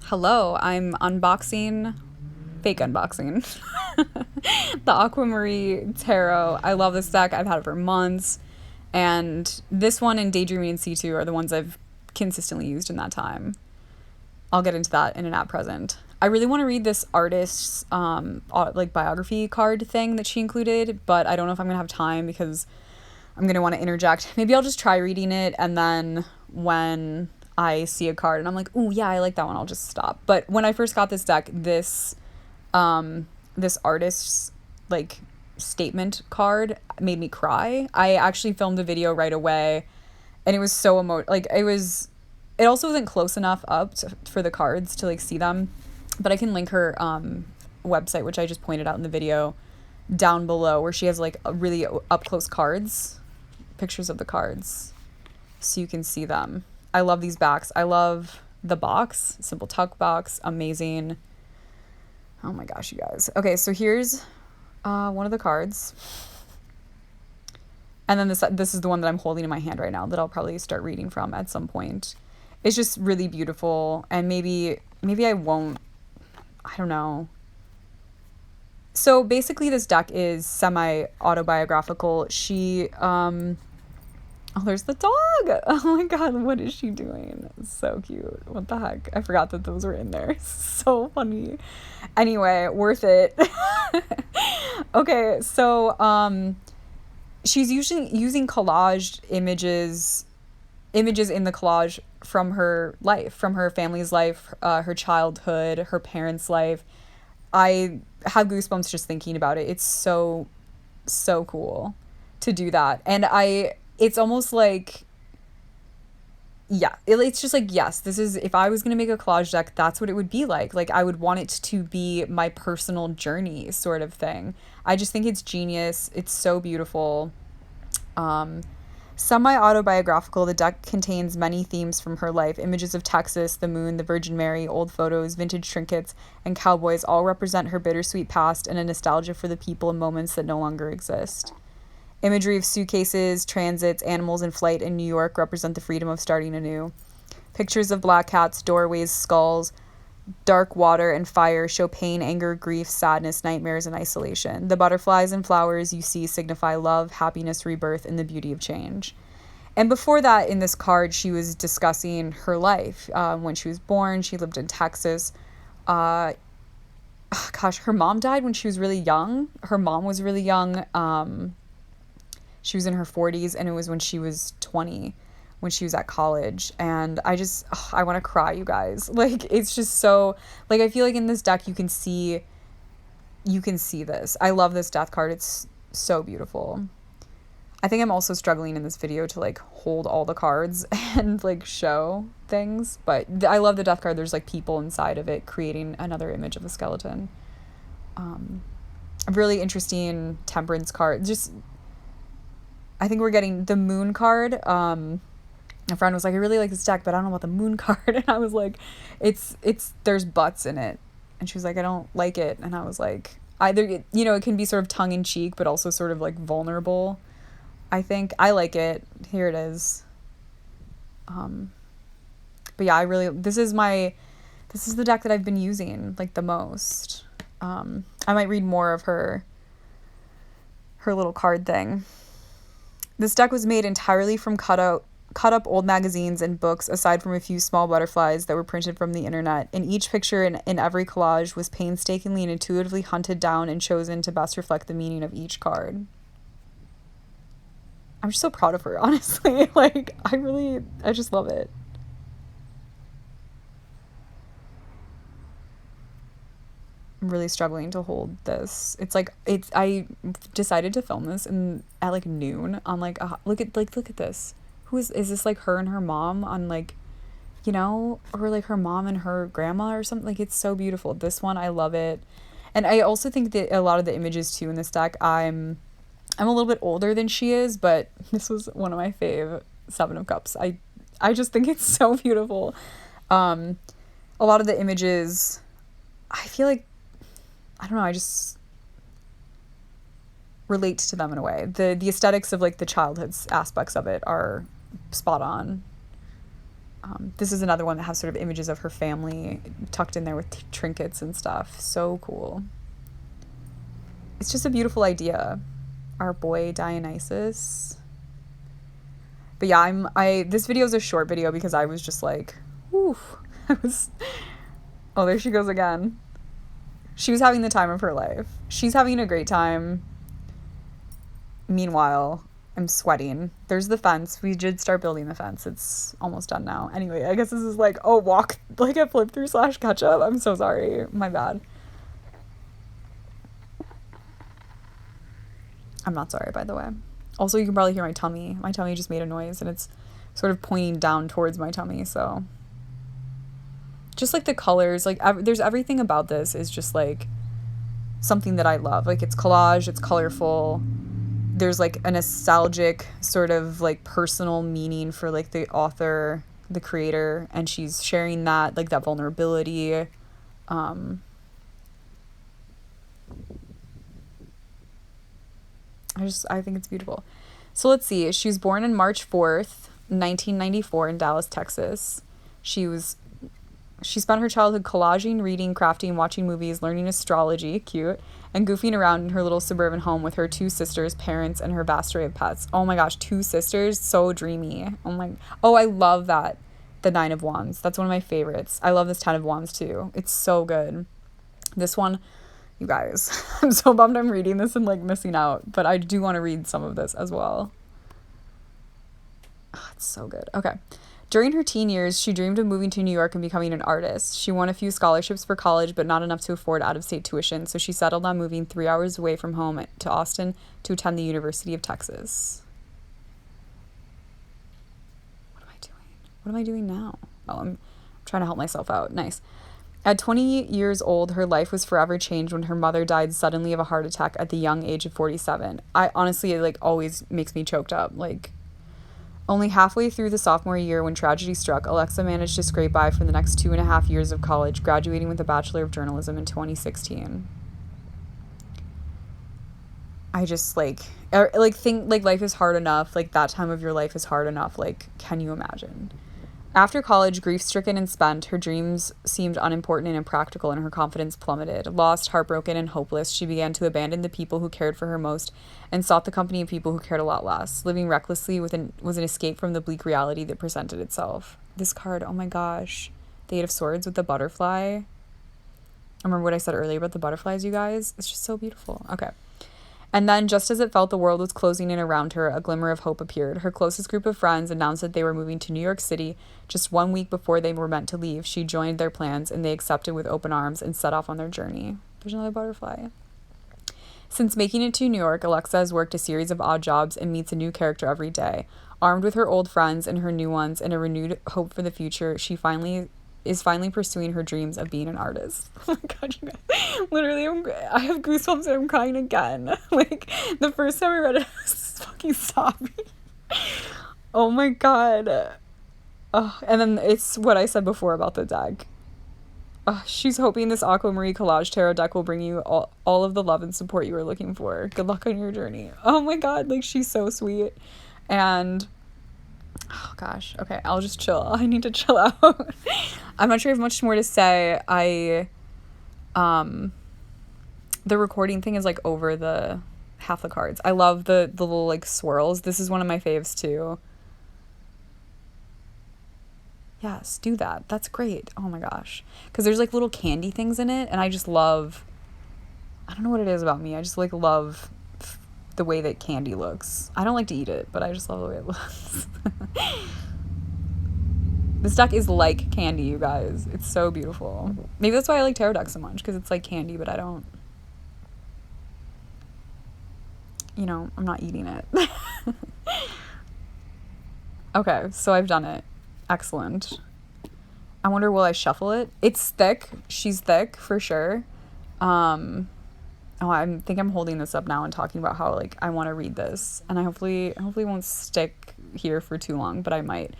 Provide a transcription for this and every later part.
Hello, I'm fake unboxing, the Aqua Maree Tarot. I love this deck. I've had it for months. And this one and Daydreaming and C2 are the ones I've consistently used in that time. I'll get into that in an at present. I really want to read this artist's biography card thing that she included, but I don't know if I'm gonna have time because I'm going to want to interject. Maybe I'll just try reading it, and then when I see a card and I'm like, "Ooh, yeah, I like that one," I'll just stop. But when I first got this deck, this artist's like statement card made me cry. I actually filmed a video right away, and it was so it also wasn't close enough for the cards to like see them, but I can link her website, which I just pointed out in the video, down below, where she has like a really up close pictures of the cards so you can see them. I love these backs. I love the box, simple tuck box, amazing. Oh my gosh, you guys. Okay, so here's one of the cards. And then this is the one that I'm holding in my hand right now that I'll probably start reading from at some point. It's just really beautiful, and maybe I won't, I don't know. So basically this deck is semi-autobiographical. Oh, there's the dog. Oh my God, what is she doing? So cute. What the heck? I forgot that those were in there. So funny. Anyway, worth it. Okay, so she's using collaged images in the collage from her life, from her family's life, her childhood, her parents' life. I have goosebumps just thinking about it. It's so cool to do that. And it's almost like, yeah, it's just like, yes, this is, if I was going to make a collage deck, that's what it would be like. Like, I would want it to be my personal journey sort of thing. I just think it's genius. It's so beautiful. Semi-autobiographical, the deck contains many themes from her life. Images of Texas, the moon, the Virgin Mary, old photos, vintage trinkets, and cowboys all represent her bittersweet past and a nostalgia for the people and moments that no longer exist. Imagery of suitcases, transits, animals in flight in New York represent the freedom of starting anew. Pictures of black cats, doorways, skulls, dark water, and fire show pain, anger, grief, sadness, nightmares, and isolation. The butterflies and flowers you see signify love, happiness, rebirth, and the beauty of change. And before that, in this card, she was discussing her life. When she was born, she lived in Texas. Gosh, her mom died when she was really young. Her mom was really young. She was in her 40s, and it was when she was 20, when she was at college. And I want to cry, you guys. Like, it's just so, like, I feel like in this deck you can see this. I love this death card. It's so beautiful. I think I'm also struggling in this video to like hold all the cards and like show things, but I love the death card. There's like people inside of it creating another image of a skeleton. A really interesting temperance card. Just, I think we're getting the moon card. A friend was like, I really like this deck, but I don't know about the moon card. And I was like, there's butts in it. And she was like, I don't like it. And I was like, either, it can be sort of tongue in cheek, but also sort of like vulnerable. I think I like it. Here it is. But yeah, this is the deck that I've been using like the most. I might read more of her little card thing. This deck was made entirely from cut up old magazines and books, aside from a few small butterflies that were printed from the internet. And each picture in every collage was painstakingly and intuitively hunted down and chosen to best reflect the meaning of each card. I'm just so proud of her, honestly. Like, I just love it. I'm really struggling to hold this. I decided to film this at like noon on like, look at this. Is this like her and her mom on like, or like her mom and her grandma or something? Like, it's so beautiful. This one, I love it. And I also think that a lot of the images too in this deck, I'm a little bit older than she is, but this was one of my fave Seven of Cups. I just think it's so beautiful. A lot of the images, I feel like, I don't know, I just relate to them in a way. The aesthetics of like the childhood aspects of it are spot on. This is another one that has sort of images of her family tucked in there with trinkets and stuff. So cool. It's just a beautiful idea. Our boy Dionysus. But yeah, this video is a short video because I was just like, whew. Oh, there she goes again. She was having the time of her life. She's having a great time. Meanwhile, I'm sweating. There's the fence. We did start building the fence. It's almost done now. Anyway, I guess this is like, oh, walk like a flip through / catch up. I'm so sorry. My bad. I'm not sorry, by the way. Also, you can probably hear my tummy. My tummy just made a noise, and it's sort of pointing down towards my tummy, so. Just, like, the colors. Like, there's everything about this is just, like, something that I love. Like, it's collage. It's colorful. There's, like, a nostalgic sort of, like, personal meaning for, like, the author, the creator, and she's sharing that, like, that vulnerability. I think it's beautiful. So let's see. She was born on March 4th, 1994 in Dallas, Texas. She spent her childhood collaging, reading, crafting, watching movies, learning astrology, cute, and goofing around in her little suburban home with her 2 sisters, parents, and her vast array of pets. Oh my gosh, 2 sisters, so dreamy. Oh, I love that. The 9 of Wands. That's one of my favorites. I love this 10 of Wands too. It's so good. This one, you guys, I'm so bummed I'm reading this and like missing out, but I do want to read some of this as well. Oh, it's so good. Okay. During her teen years, she dreamed of moving to New York and becoming an artist. She won a few scholarships for college, but not enough to afford out-of-state tuition, so she settled on moving 3 hours away from home to Austin to attend the University of Texas. What am I doing now? Oh, I'm trying to help myself out. Nice. At 20 years old, her life was forever changed when her mother died suddenly of a heart attack at the young age of 47. I honestly, it like always makes me choked up. Like, only halfway through the sophomore year when tragedy struck, Alexa managed to scrape by for the next 2.5 years of college, graduating with a Bachelor of Journalism in 2016. I just think like life is hard enough. Like that time of your life is hard enough. Like, can you imagine? After college, grief-stricken and spent, her dreams seemed unimportant and impractical, and her confidence plummeted. Lost, heartbroken, and hopeless, she began to abandon the people who cared for her most and sought the company of people who cared a lot less. Living recklessly was an escape from the bleak reality that presented itself. This card, oh my gosh. The 8 of Swords with the butterfly. I remember what I said earlier about the butterflies, you guys. It's just so beautiful. Okay. And then, just as it felt the world was closing in around her, a glimmer of hope appeared. Her closest group of friends announced that they were moving to New York City just 1 week before they were meant to leave. She joined their plans, and they accepted with open arms and set off on their journey. There's another butterfly. Since making it to New York, Alexa has worked a series of odd jobs and meets a new character every day. Armed with her old friends and her new ones and a renewed hope for the future, she is finally pursuing her dreams of being an artist. Oh my god, you guys. Literally, I have goosebumps and I'm crying again. Like, the first time I read it, I was fucking sobbing. Oh my god. Oh, and then it's what I said before about the deck. She's hoping this Aqua Maree Collage Tarot deck will bring you all of the love and support you are looking for. Good luck on your journey. Oh my god, like, she's so sweet. And oh gosh, okay, I'll just chill. I need to chill out. I'm not sure I have much more to say. The recording thing is like over the half the cards. I love the little like swirls. This is one of my faves too. Yes, do that. That's great. Oh my gosh. Because there's like little candy things in it, and I just love, I don't know what it is about me. I just like love the way that candy looks. I don't like to eat it, but I just love the way it looks. This deck is like candy, you guys. It's so beautiful. Maybe that's why I like tarot decks so much, because it's like candy, but I don't, I'm not eating it. Okay, so I've done it. Excellent. I wonder, will I shuffle it? It's thick. She's thick for sure. I think I'm holding this up now and talking about how like I want to read this, and I hopefully won't stick here for too long, but I might.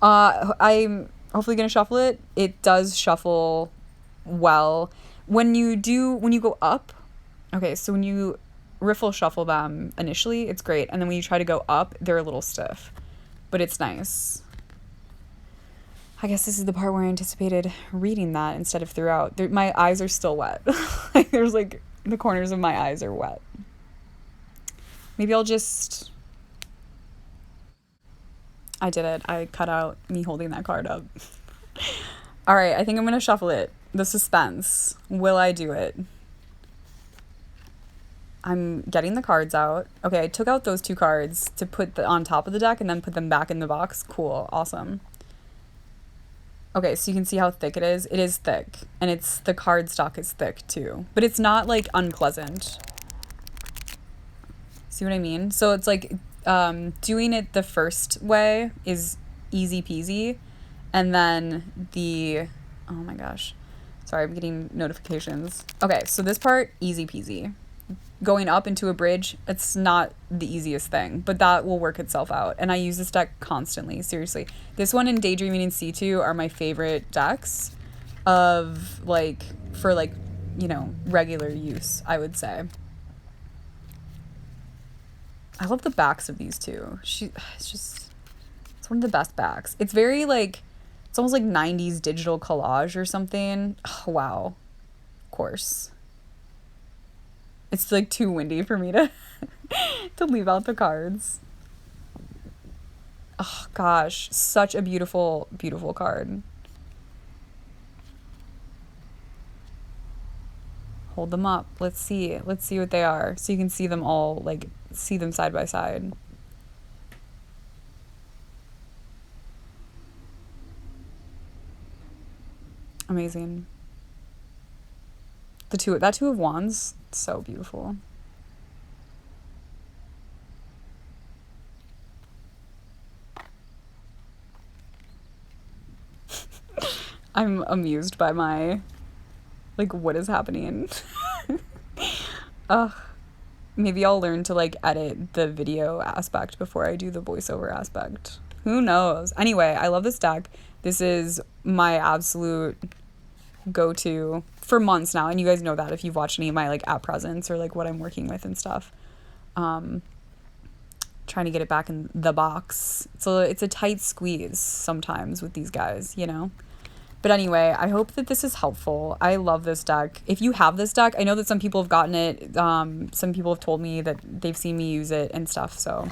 I'm hopefully gonna shuffle it. It does shuffle well when you go up. Okay, so when you riffle shuffle them initially, it's great, and then when you try to go up, they're a little stiff, but it's nice. I guess this is the part where I anticipated reading that instead of throughout. My eyes are still wet. Like, there's like the corners of my eyes are wet. Maybe I'll just. I did it. I cut out me holding that card up. All right, I think I'm going to shuffle it. The suspense. Will I do it? I'm getting the cards out. Okay, I took out those two cards to put on top of the deck and then put them back in the box. Cool. Awesome. Okay, so you can see how thick it is. It is thick. And the card stock is thick too. But it's not like unpleasant. See what I mean? So it's like doing it the first way is easy peasy. And then oh my gosh. Sorry, I'm getting notifications. Okay, so this part, easy peasy. Going up into a bridge, it's not the easiest thing, but that will work itself out. And I use this deck constantly, seriously. This one and Daydreaming in C2 are my favorite decks for regular use, I would say. I love the backs of these two. It's one of the best backs. It's very it's almost like 90s digital collage or something. Oh, wow. Of course. It's like too windy for me to leave out the cards. Oh gosh, such a beautiful, beautiful card. Hold them up. Let's see what they are. So you can see them all, see them side by side. Amazing. That two of wands, so beautiful. I'm amused by my what is happening. Ugh. Maybe I'll learn to edit the video aspect before I do the voiceover aspect. Who knows? Anyway, I love this deck. This is my absolute go-to for months now, and you guys know that if you've watched any of my app presents or what I'm working with and stuff. Trying to get it back in the box. So it's a tight squeeze sometimes with these guys, But anyway, I hope that this is helpful. I love this deck. If you have this deck, I know that some people have gotten it. Some people have told me that they've seen me use it and stuff. So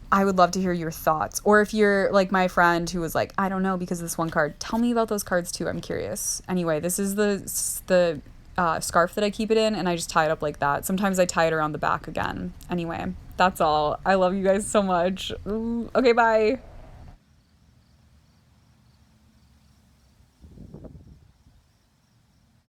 I would love to hear your thoughts. Or if you're like my friend who was like, I don't know because of this one card, tell me about those cards too. I'm curious. Anyway, this is the scarf that I keep it in, and I just tie it up like that. Sometimes I tie it around the back again. Anyway, that's all. I love you guys so much. Ooh. Okay, bye.